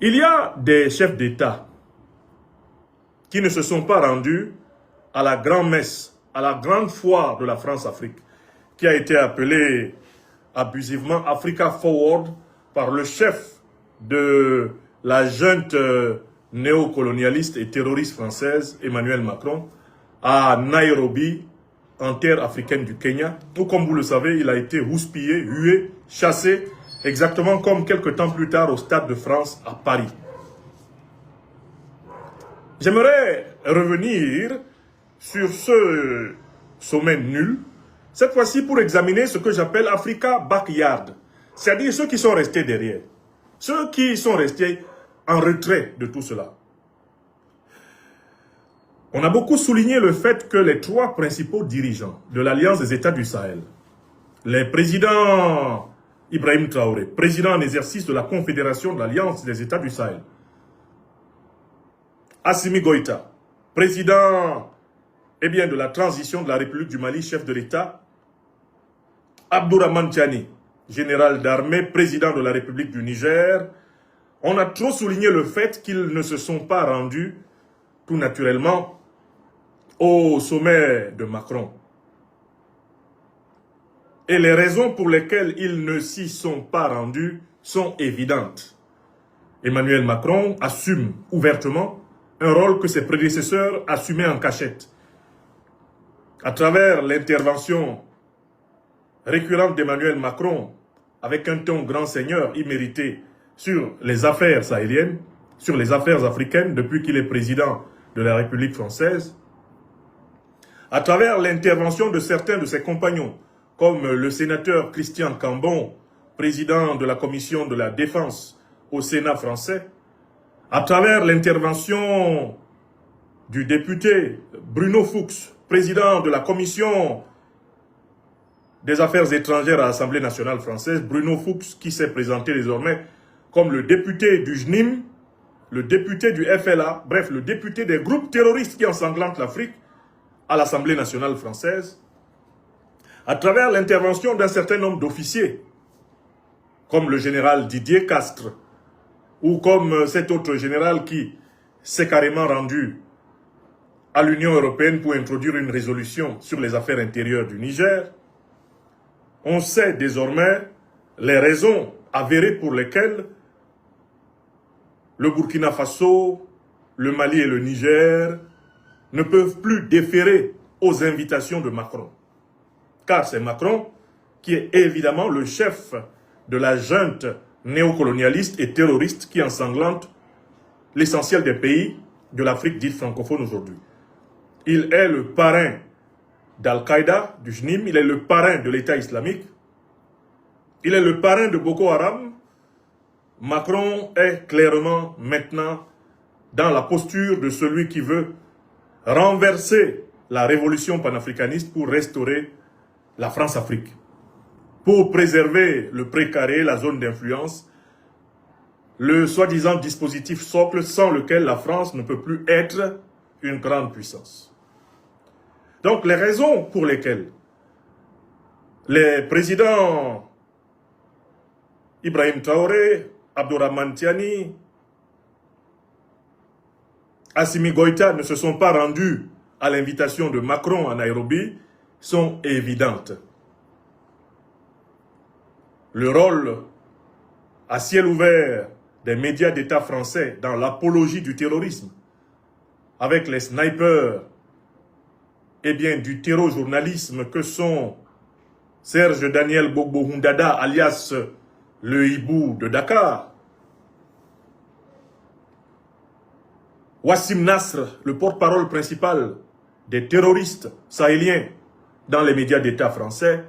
Il y a des chefs d'État qui ne se sont pas rendus à la grand-messe, à la grande foire de la France-Afrique, qui a été appelée abusivement Africa Forward par le chef de la junte néocolonialiste et terroriste française, Emmanuel Macron, à Nairobi, en terre africaine du Kenya, où, comme vous le savez, il a été houspillé, hué, chassé, exactement comme quelques temps plus tard au Stade de France à Paris. J'aimerais revenir sur ce sommet nul, cette fois-ci pour examiner ce que j'appelle Africa Backyard, c'est-à-dire ceux qui sont restés derrière, ceux qui sont restés en retrait de tout cela. On a beaucoup souligné le fait que les trois principaux dirigeants de l'Alliance des États du Sahel, les présidents Ibrahim Traoré, président en exercice de la Confédération de l'Alliance des États du Sahel, Assimi Goïta, président de la transition de la République du Mali, chef de l'État, Abdourahmane Tiani, général d'armée, président de la République du Niger, on a trop souligné le fait qu'ils ne se sont pas rendus tout naturellement au sommet de Macron. Et les raisons pour lesquelles ils ne s'y sont pas rendus sont évidentes. Emmanuel Macron assume ouvertement un rôle que ses prédécesseurs assumaient en cachette. À travers l'intervention récurrente d'Emmanuel Macron, avec un ton grand seigneur immérité sur les affaires sahéliennes, sur les affaires africaines, depuis qu'il est président de la République française, à travers l'intervention de certains de ses compagnons, comme le sénateur Christian Cambon, président de la Commission de la Défense au Sénat français, à travers l'intervention du député Bruno Fuchs, président de la Commission des Affaires étrangères à l'Assemblée nationale française, Bruno Fuchs qui s'est présenté désormais comme le député du JNIM, le député du FLA, bref, le député des groupes terroristes qui ensanglantent l'Afrique à l'Assemblée nationale française, à travers l'intervention d'un certain nombre d'officiers, comme le général Didier Castres, ou comme cet autre général qui s'est carrément rendu à l'Union européenne pour introduire une résolution sur les affaires intérieures du Niger, on sait désormais les raisons avérées pour lesquelles le Burkina Faso, le Mali et le Niger ne peuvent plus déférer aux invitations de Macron. Car c'est Macron qui est évidemment le chef de la junte néocolonialiste et terroriste qui ensanglante l'essentiel des pays de l'Afrique dite francophone aujourd'hui. Il est le parrain d'Al-Qaïda, du JNIM, il est le parrain de l'État islamique, il est le parrain de Boko Haram. Macron est clairement maintenant dans la posture de celui qui veut renverser la révolution panafricaniste pour restaurer la France-Afrique, pour préserver le précaré, la zone d'influence, le soi-disant dispositif socle sans lequel la France ne peut plus être une grande puissance. Donc les raisons pour lesquelles les présidents Ibrahim Traoré, Abdourahmane Tiani, Assimi Goïta ne se sont pas rendus à l'invitation de Macron à Nairobi sont évidentes. Le rôle à ciel ouvert des médias d'État français dans l'apologie du terrorisme, avec les snipers, du terrorjournalisme que sont Serge Daniel Gbagbo Hundada, alias le hibou de Dakar, Wassim Nasr, le porte-parole principal des terroristes sahéliens dans les médias d'État français.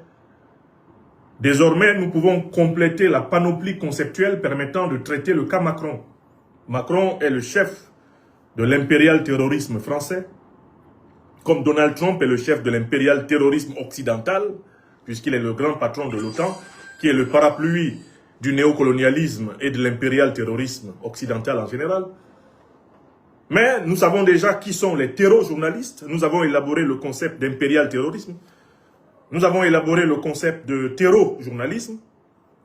Désormais, nous pouvons compléter la panoplie conceptuelle permettant de traiter le cas Macron. Macron est le chef de l'impérial terrorisme français, comme Donald Trump est le chef de l'impérial terrorisme occidental, puisqu'il est le grand patron de l'OTAN, qui est le parapluie du néocolonialisme et de l'impérial terrorisme occidental en général. Mais nous savons déjà qui sont les terrorjournalistes. Nous avons élaboré le concept d'impérial terrorisme. Nous avons élaboré le concept de terrorjournalisme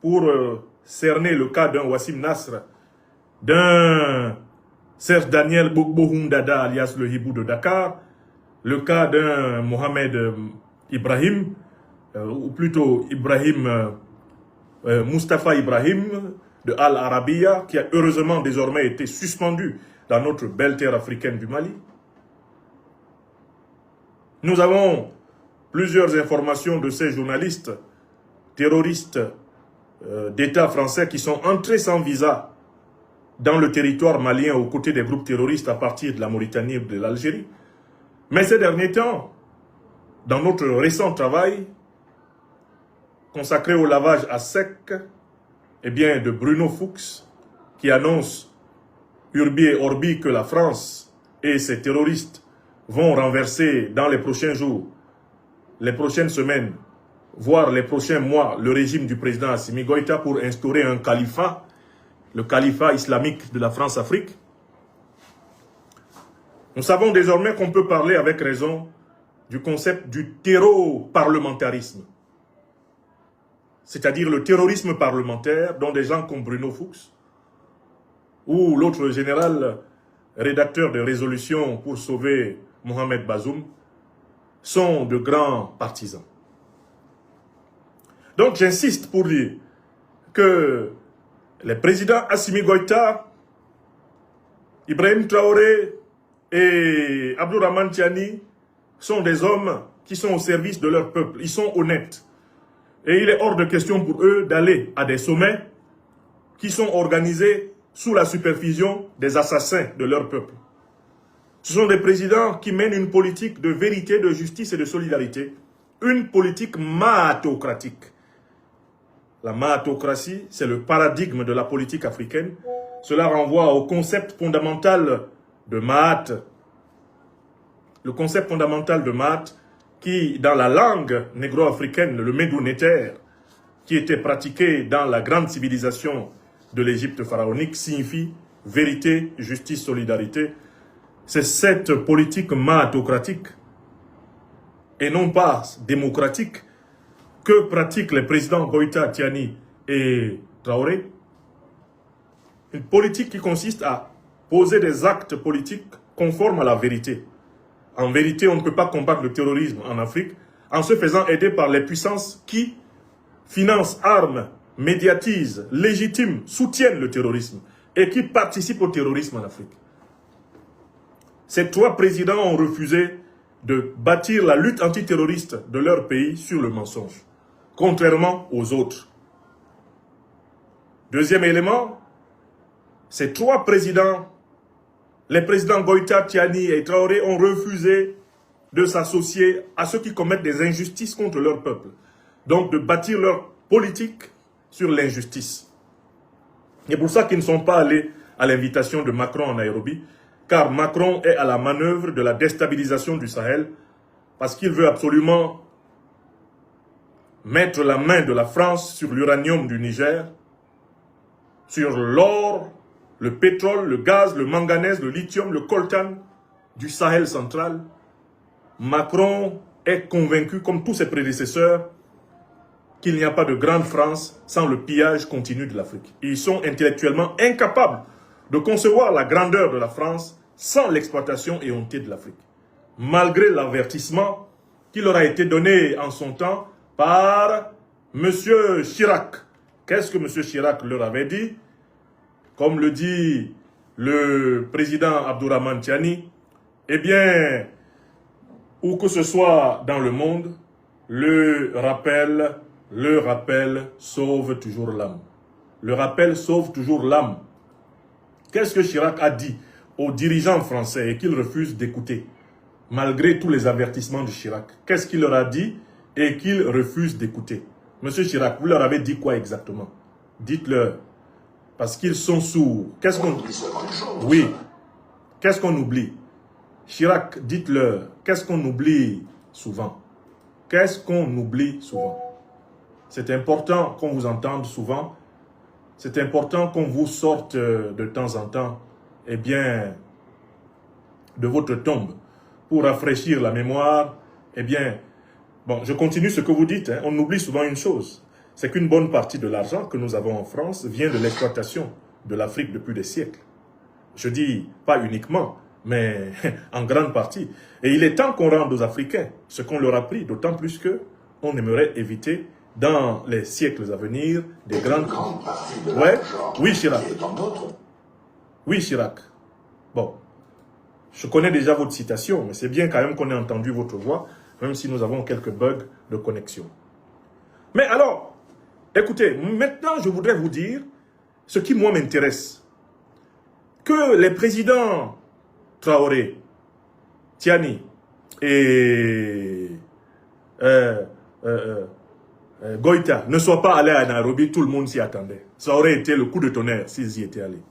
pour cerner le cas d'un Wassim Nasr d'un Serge Daniel Gbagbo-Hundada, alias le Hibou de Dakar, le cas d'un Mohamed Ibrahim, ou plutôt Ibrahim, Mustafa Ibrahim de Al Arabiya, qui a heureusement désormais été suspendu dans notre belle terre africaine du Mali. Nous avons plusieurs informations de ces journalistes terroristes d'État français qui sont entrés sans visa dans le territoire malien aux côtés des groupes terroristes à partir de la Mauritanie et de l'Algérie. Mais ces derniers temps, dans notre récent travail consacré au lavage à sec, eh bien, de Bruno Fuchs, qui annonce Urbi et Orbi que la France et ses terroristes vont renverser dans les prochains jours, les prochaines semaines, voire les prochains mois, le régime du président Assimi Goïta pour instaurer un califat, le califat islamique de la France-Afrique. Nous savons désormais qu'on peut parler avec raison du concept du terreau-parlementarisme, c'est-à-dire le terrorisme parlementaire dont des gens comme Bruno Fuchs ou l'autre général rédacteur de résolutions pour sauver Mohamed Bazoum sont de grands partisans. Donc j'insiste pour dire que les présidents Assimi Goïta, Ibrahim Traoré et Abdourahmane Tiani sont des hommes qui sont au service de leur peuple. Ils sont honnêtes. Et il est hors de question pour eux d'aller à des sommets qui sont organisés sous la supervision des assassins de leur peuple. Ce sont des présidents qui mènent une politique de vérité, de justice et de solidarité. Une politique mahatocratique. La mahatocratie, c'est le paradigme de la politique africaine. Cela renvoie au concept fondamental de Mahat. Le concept fondamental de Mahat qui, dans la langue négro-africaine, le Médounéter, qui était pratiqué dans la grande civilisation de l'Égypte pharaonique, signifie vérité, justice, solidarité. C'est cette politique mahatocratique et non pas démocratique que pratiquent les présidents Goïta, Tiani et Traoré. Une politique qui consiste à poser des actes politiques conformes à la vérité. En vérité, on ne peut pas combattre le terrorisme en Afrique en se faisant aider par les puissances qui financent, arment, médiatisent, légitiment, soutiennent le terrorisme et qui participent au terrorisme en Afrique. Ces trois présidents ont refusé de bâtir la lutte antiterroriste de leur pays sur le mensonge, contrairement aux autres. Deuxième élément, ces trois présidents, les présidents Goïta, Tiani et Traoré, ont refusé de s'associer à ceux qui commettent des injustices contre leur peuple. Donc de bâtir leur politique sur l'injustice. C'est pour ça qu'ils ne sont pas allés à l'invitation de Macron en Nairobi, car Macron est à la manœuvre de la déstabilisation du Sahel, parce qu'il veut absolument mettre la main de la France sur l'uranium du Niger, sur l'or, le pétrole, le gaz, le manganèse, le lithium, le coltan du Sahel central. Macron est convaincu, comme tous ses prédécesseurs, qu'il n'y a pas de grande France sans le pillage continu de l'Afrique. Ils sont intellectuellement incapables de concevoir la grandeur de la France sans l'exploitation éhontée de l'Afrique. Malgré l'avertissement qui leur a été donné en son temps par M. Chirac. Qu'est-ce que M. Chirac leur avait dit? Comme le dit le président Abdourahmane Tiani, eh bien, où que ce soit dans le monde, le rappel sauve toujours l'âme. Le rappel sauve toujours l'âme. Qu'est-ce que Chirac a dit aux dirigeants français et qu'ils refusent d'écouter, malgré tous les avertissements de Chirac? Qu'est-ce qu'il leur a dit et qu'ils refusent d'écouter? Monsieur Chirac, vous leur avez dit quoi exactement? Dites-leur. Parce qu'ils sont sourds. Qu'est-ce qu'on... Oui. Qu'est-ce qu'on oublie? Chirac, dites-leur. Qu'est-ce qu'on oublie souvent? Qu'est-ce qu'on oublie souvent? C'est important qu'on vous entende souvent. C'est important qu'on vous sorte de temps en temps, eh bien, de votre tombe pour rafraîchir la mémoire. Eh bien, bon, je continue ce que vous dites. On oublie souvent une chose. C'est qu'une bonne partie de l'argent que nous avons en France vient de l'exploitation de l'Afrique depuis des siècles. Je dis pas uniquement, mais en grande partie. Et il est temps qu'on rende aux Africains ce qu'on leur a pris, d'autant plus que on aimerait éviter dans les siècles à venir des grandes... Ouais, oui Chirac. Oui Chirac. Bon, je connais déjà votre citation, mais c'est bien quand même qu'on ait entendu votre voix, même si nous avons quelques bugs de connexion. Mais alors, écoutez, maintenant je voudrais vous dire ce qui moi m'intéresse. Que les présidents Traoré, Tiani et Goïta ne soient pas allés à Nairobi, tout le monde s'y attendait. Ça aurait été le coup de tonnerre s'ils y étaient allés.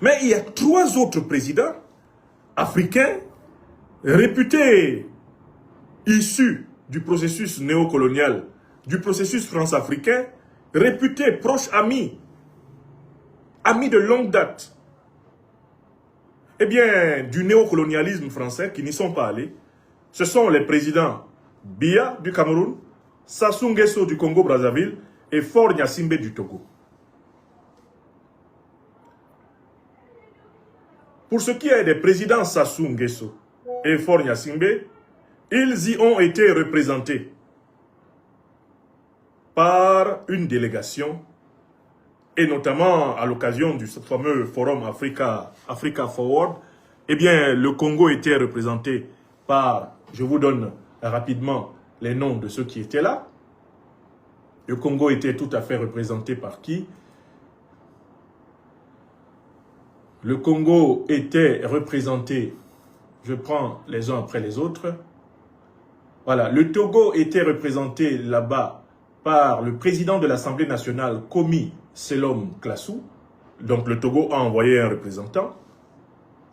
Mais il y a 3 autres présidents africains réputés issus du processus néocolonial, du processus france-africain, réputés proches amis de longue date, eh bien, du néocolonialisme français qui n'y sont pas allés. Ce sont les présidents Biya du Cameroun, Sassou Nguesso du Congo-Brazzaville et Faure Gnassingbé du Togo. Pour ce qui est des présidents Sassou Nguesso et Faure Gnassingbé, ils y ont été représentés par une délégation, et notamment à l'occasion du fameux forum Africa Forward, eh bien, le Congo était représenté par, je vous donne rapidement les noms de ceux qui étaient là. Le Congo était tout à fait représenté par qui? Le Congo était représenté, je prends les uns après les autres. Voilà, le Togo était représenté là-bas par le président de l'Assemblée nationale, Komi Selom Klassou. Donc le Togo a envoyé un représentant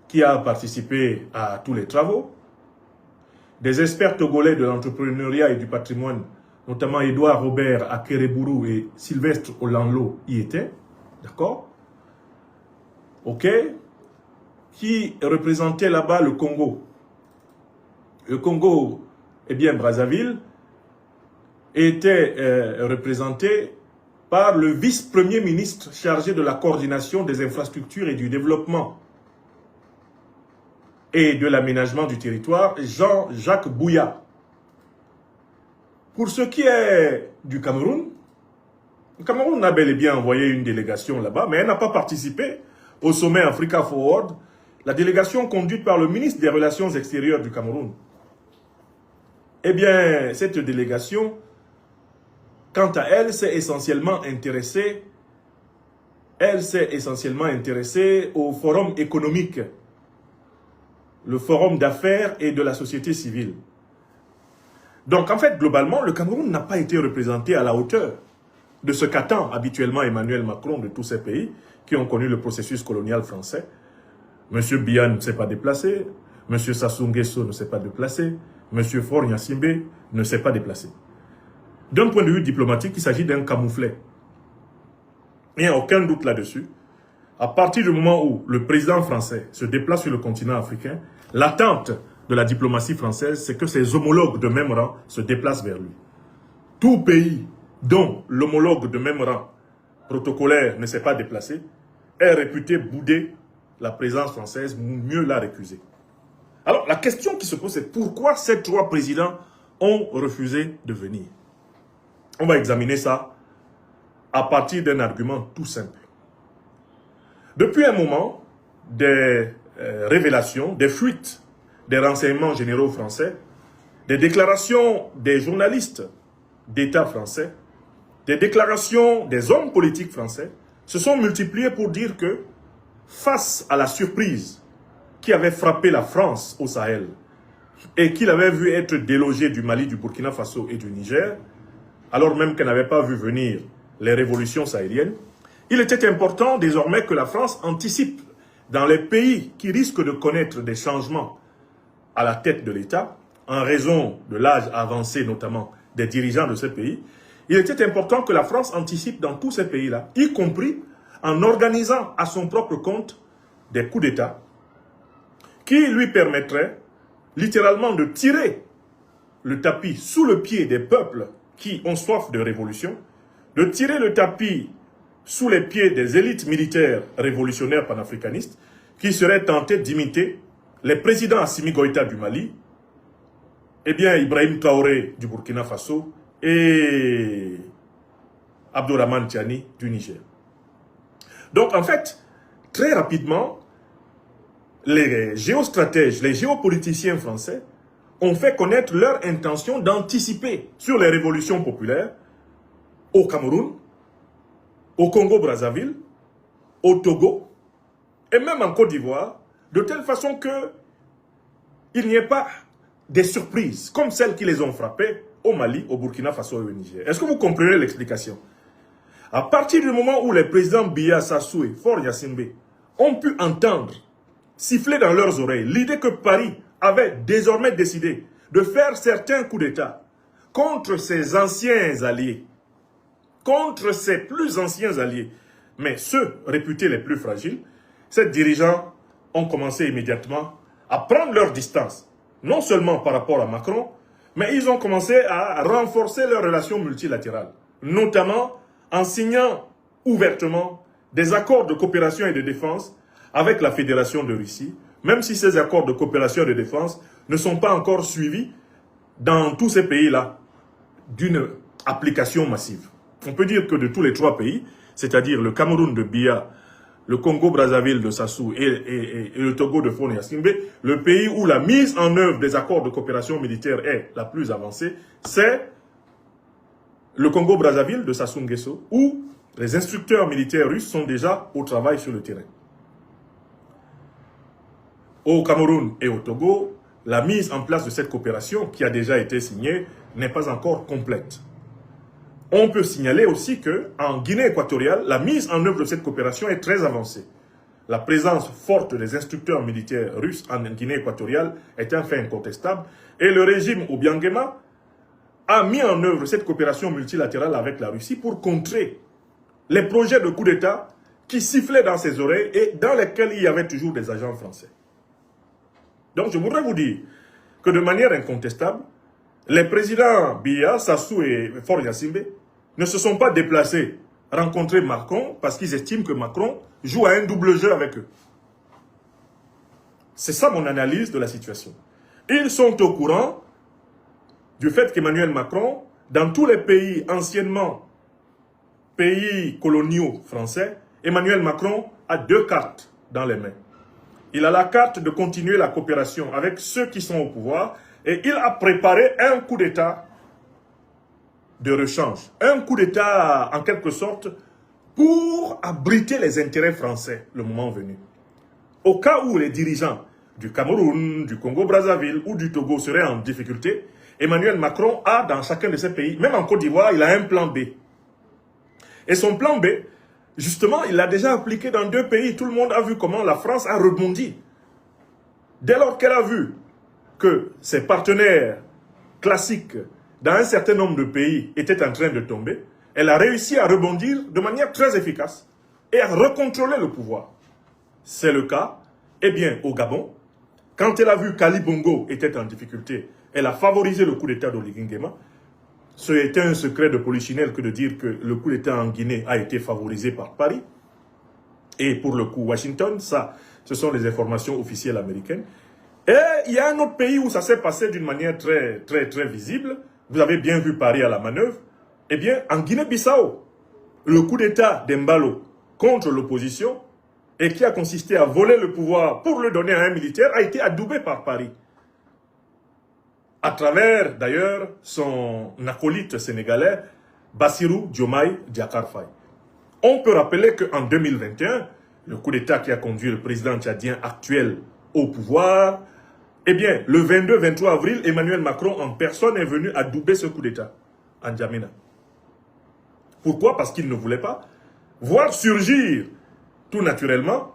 qui a participé à tous les travaux. Des experts togolais de l'entrepreneuriat et du patrimoine, notamment Edouard Robert Akereburu et Sylvestre Olanlo y étaient. D'accord? Ok? Qui représentait là-bas le Congo. Le Congo, eh bien Brazzaville, était représenté par le vice-premier ministre chargé de la coordination des infrastructures et du développement et de l'aménagement du territoire, Jean-Jacques Bouya. Pour ce qui est du Cameroun, le Cameroun a bel et bien envoyé une délégation là-bas, mais elle n'a pas participé au sommet Africa Forward, la délégation conduite par le ministre des Relations extérieures du Cameroun. Eh bien, cette délégation, quant à elle, s'est essentiellement intéressée au forum économique, le forum d'affaires et de la société civile. Donc, en fait, globalement, le Cameroun n'a pas été représenté à la hauteur de ce qu'attend habituellement Emmanuel Macron de tous ces pays qui ont connu le processus colonial français. M. Biya ne s'est pas déplacé, M. Sassou Nguesso ne s'est pas déplacé, M. Faure Gnassingbé ne s'est pas déplacé. D'un point de vue diplomatique, il s'agit d'un camouflet. Il n'y a aucun doute là-dessus. À partir du moment où le président français se déplace sur le continent africain, l'attente de la diplomatie française, c'est que ses homologues de même rang se déplacent vers lui. Tout pays dont l'homologue de même rang protocolaire ne s'est pas déplacé est réputé bouder la présence française, mieux la récuser. Alors, la question qui se pose, c'est pourquoi ces 3 présidents ont refusé de venir? On va examiner ça à partir d'un argument tout simple. Depuis un moment, des révélations, des fuites des renseignements généraux français, des déclarations des journalistes d'État français, des déclarations des hommes politiques français se sont multipliées pour dire que, face à la surprise qui avait frappé la France au Sahel et qu'il avait vu être délogé du Mali, du Burkina Faso et du Niger, alors même qu'elle n'avait pas vu venir les révolutions sahéliennes, il était important désormais que la France anticipe dans les pays qui risquent de connaître des changements à la tête de l'État, en raison de l'âge avancé notamment des dirigeants de ces pays, il était important que la France anticipe dans tous ces pays-là, y compris en organisant à son propre compte des coups d'État qui lui permettraient littéralement de tirer le tapis sous le pied des peuples qui ont soif de révolution, de tirer le tapis sous les pieds des élites militaires révolutionnaires panafricanistes qui seraient tentés d'imiter les présidents Assimi Goïta du Mali, eh bien Ibrahim Traoré du Burkina Faso et Abdourahmane Tiani du Niger. Donc en fait, très rapidement, les géostratèges, les géopoliticiens français ont fait connaître leur intention d'anticiper sur les révolutions populaires au Cameroun, au Congo-Brazzaville, au Togo et même en Côte d'Ivoire, de telle façon que il n'y ait pas des surprises comme celles qui les ont frappés au Mali, au Burkina Faso et au Niger. Est-ce que vous comprenez l'explication? À partir du moment où les présidents Biya, Sassou et Faure Gnassingbé ont pu entendre siffler dans leurs oreilles l'idée que Paris avait désormais décidé de faire certains coups d'État contre ses anciens alliés, contre ses plus anciens alliés, mais ceux réputés les plus fragiles, ces dirigeants ont commencé immédiatement à prendre leur distance, non seulement par rapport à Macron, mais ils ont commencé à renforcer leurs relations multilatérales, notamment en signant ouvertement des accords de coopération et de défense avec la Fédération de Russie, même si ces accords de coopération et de défense ne sont pas encore suivis dans tous ces pays-là d'une application massive. On peut dire que de tous les trois pays, c'est-à-dire le Cameroun de Biya, le Congo-Brazzaville de Sassou et le Togo de Faure Gnassingbé, le pays où la mise en œuvre des accords de coopération militaire est la plus avancée, c'est le Congo-Brazzaville de Sassou Nguesso, où les instructeurs militaires russes sont déjà au travail sur le terrain. Au Cameroun et au Togo, la mise en place de cette coopération qui a déjà été signée n'est pas encore complète. On peut signaler aussi qu'en Guinée équatoriale, la mise en œuvre de cette coopération est très avancée. La présence forte des instructeurs militaires russes en Guinée équatoriale est un fait incontestable et le régime Obiangema a mis en œuvre cette coopération multilatérale avec la Russie pour contrer les projets de coup d'État qui sifflaient dans ses oreilles et dans lesquels il y avait toujours des agents français. Donc je voudrais vous dire que de manière incontestable, les présidents Biya, Sassou et Faure Gnassingbé ne se sont pas déplacés rencontrer Macron parce qu'ils estiment que Macron joue à un double jeu avec eux. C'est ça mon analyse de la situation. Ils sont au courant du fait qu'Emmanuel Macron, dans tous les pays anciennement pays coloniaux français, Emmanuel Macron a deux cartes dans les mains. Il a la carte de continuer la coopération avec ceux qui sont au pouvoir et il a préparé un coup d'État de rechange. Un coup d'État, en quelque sorte, pour abriter les intérêts français le moment venu. Au cas où les dirigeants du Cameroun, du Congo-Brazzaville ou du Togo seraient en difficulté, Emmanuel Macron a dans chacun de ces pays, même en Côte d'Ivoire, il a un plan B. Et son plan B, justement, il l'a déjà appliqué dans deux pays. Tout le monde a vu comment la France a rebondi. Dès lors qu'elle a vu que ses partenaires classiques dans un certain nombre de pays étaient en train de tomber, elle a réussi à rebondir de manière très efficace et à recontrôler le pouvoir. C'est le cas, eh bien, au Gabon. Quand elle a vu qu'Ali Bongo était en difficulté, elle a favorisé le coup d'État d'Oligui Nguema. Ce était un secret de polichinelle que de dire que le coup d'État en Guinée a été favorisé par Paris. Et pour le coup, Washington, ça, ce sont les informations officielles américaines. Et il y a un autre pays où ça s'est passé d'une manière très visible. Vous avez bien vu Paris à la manœuvre. Eh bien, en Guinée-Bissau, le coup d'État d'Embalo contre l'opposition et qui a consisté à voler le pouvoir pour le donner à un militaire a été adoubé par Paris. À travers, d'ailleurs, son acolyte sénégalais, Bassirou Diomaye Diakhar Faye. On peut rappeler qu'en 2021, le coup d'État qui a conduit le président tchadien actuel au pouvoir, eh bien, le 22-23 avril, Emmanuel Macron en personne est venu adouber ce coup d'État en N'Djamena. Pourquoi? Parce qu'il ne voulait pas voir surgir tout naturellement,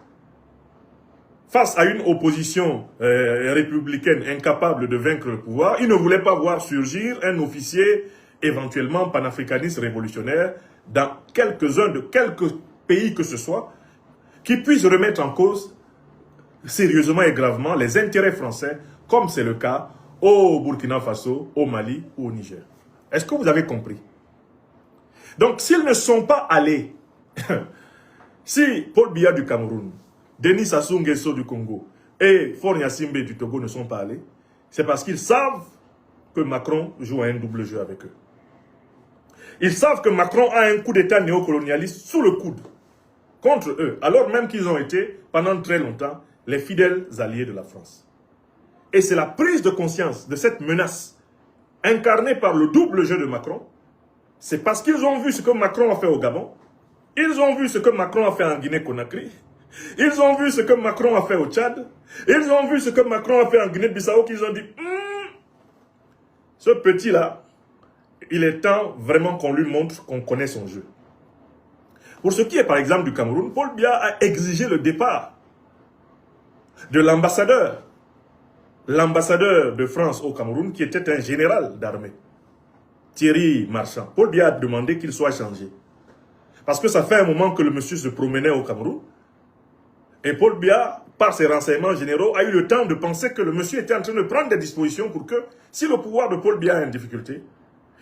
face à une opposition républicaine incapable de vaincre le pouvoir, il ne voulait pas voir surgir un officier éventuellement panafricaniste révolutionnaire dans quelques-uns de quelques pays que ce soit, qui puisse remettre en cause sérieusement et gravement les intérêts français, comme c'est le cas au Burkina Faso, au Mali ou au Niger. Est-ce que vous avez compris? Donc, s'ils ne sont pas allés Si Paul Biya du Cameroun, Denis Sassou Nguesso du Congo et Faure Gnassingbé du Togo ne sont pas allés, c'est parce qu'ils savent que Macron joue à un double jeu avec eux. Ils savent que Macron a un coup d'État néocolonialiste sous le coude contre eux, alors même qu'ils ont été, pendant très longtemps, les fidèles alliés de la France. Et c'est la prise de conscience de cette menace incarnée par le double jeu de Macron. C'est parce qu'ils ont vu ce que Macron a fait au Gabon, ils ont vu ce que Macron a fait en Guinée-Conakry, ils ont vu ce que Macron a fait au Tchad, ils ont vu ce que Macron a fait en Guinée-Bissau, qu'ils ont dit, ce petit-là, il est temps vraiment qu'on lui montre qu'on connaît son jeu. Pour ce qui est par exemple du Cameroun, Paul Biya a exigé le départ de l'ambassadeur de France au Cameroun, qui était un général d'armée, Thierry Marchand. Paul Biya a demandé qu'il soit changé. Parce que ça fait un moment que le monsieur se promenait au Cameroun. Et Paul Biya, par ses renseignements généraux, a eu le temps de penser que le monsieur était en train de prendre des dispositions pour que, si le pouvoir de Paul Biya est en difficulté,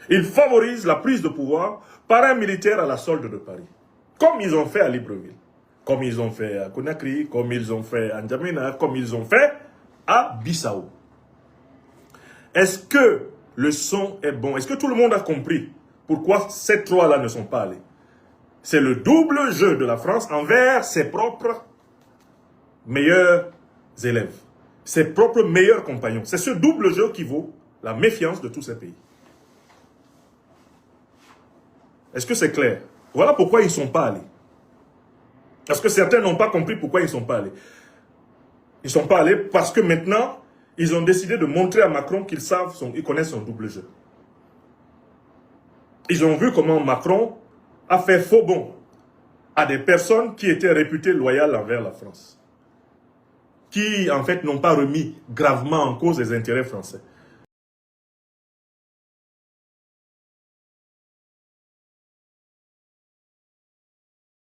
il favorise la prise de pouvoir par un militaire à la solde de Paris. Comme ils ont fait à Libreville, comme ils ont fait à Conakry, comme ils ont fait à N'Djamena, comme ils ont fait à Bissau. Est-ce que le son est bon? Est-ce que tout le monde a compris pourquoi ces trois-là ne sont pas allés? C'est le double jeu de la France envers ses propres meilleurs élèves, ses propres meilleurs compagnons. C'est ce double jeu qui vaut la méfiance de tous ces pays. Est-ce que c'est clair? Voilà pourquoi ils ne sont pas allés. Parce que certains n'ont pas compris pourquoi ils ne sont pas allés. Ils ne sont pas allés parce que maintenant, ils ont décidé de montrer à Macron qu'ils connaissent son double jeu. Ils ont vu comment Macron a fait faux bond à des personnes qui étaient réputées loyales envers la France. Qui, en fait, n'ont pas remis gravement en cause les intérêts français.